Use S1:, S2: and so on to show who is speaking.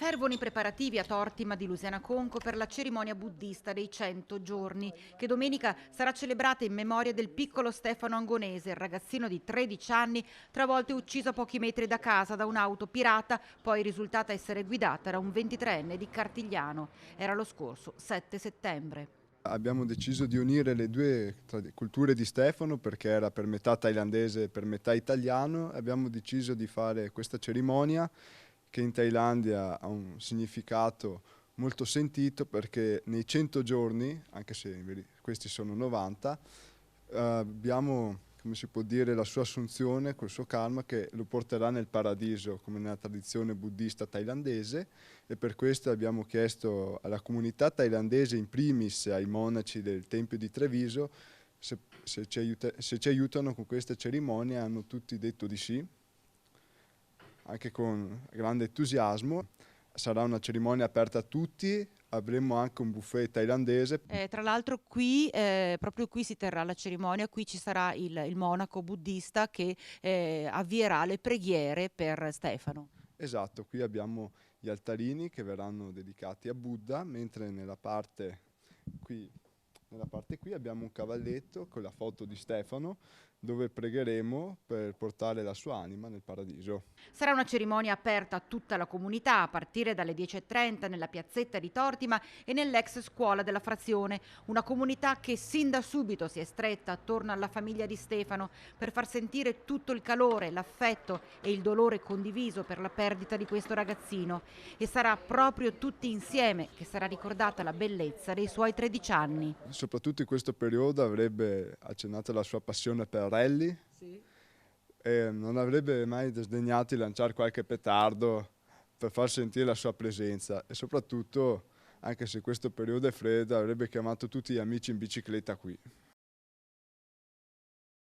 S1: Fervono i preparativi a Tortima di Lusiana Conco per la cerimonia buddista dei 100 giorni, che domenica sarà celebrata in memoria del piccolo Stefano Angonese, il ragazzino di 13 anni, travolto e ucciso a pochi metri da casa da un'auto pirata, poi risultata essere guidata da un 23enne di Cartigliano. Era lo scorso 7 settembre.
S2: Abbiamo deciso di unire le due culture di Stefano perché era per metà thailandese e per metà italiano. Abbiamo deciso di fare questa cerimonia che in Thailandia ha un significato molto sentito perché nei 100 giorni, anche se questi sono 90, abbiamo, come si può dire, la sua assunzione col suo karma che lo porterà nel paradiso come nella tradizione buddista thailandese, e per questo abbiamo chiesto alla comunità thailandese, in primis ai monaci del Tempio di Treviso, se ci aiutano con questa cerimonia. Hanno tutti detto di sì, anche con grande entusiasmo. Sarà una cerimonia aperta a tutti, avremo anche un buffet thailandese.
S1: Tra l'altro qui, proprio qui si terrà la cerimonia, qui ci sarà il monaco buddista che avvierà le preghiere per Stefano.
S2: Esatto, qui abbiamo gli altarini che verranno dedicati a Buddha, mentre nella parte qui abbiamo un cavalletto con la foto di Stefano, dove pregheremo per portare la sua anima nel paradiso.
S1: Sarà una cerimonia aperta a tutta la comunità a partire dalle 10:30 nella piazzetta di Tortima e nell'ex scuola della frazione, una comunità che sin da subito si è stretta attorno alla famiglia di Stefano per far sentire tutto il calore, l'affetto e il dolore condiviso per la perdita di questo ragazzino, e sarà proprio tutti insieme che sarà ricordata la bellezza dei suoi 13 anni.
S2: Soprattutto in questo periodo avrebbe accennato la sua passione per rally. Sì. E non avrebbe mai sdegnato di lanciare qualche petardo per far sentire la sua presenza, e soprattutto, anche se questo periodo è freddo, avrebbe chiamato tutti gli amici in bicicletta qui.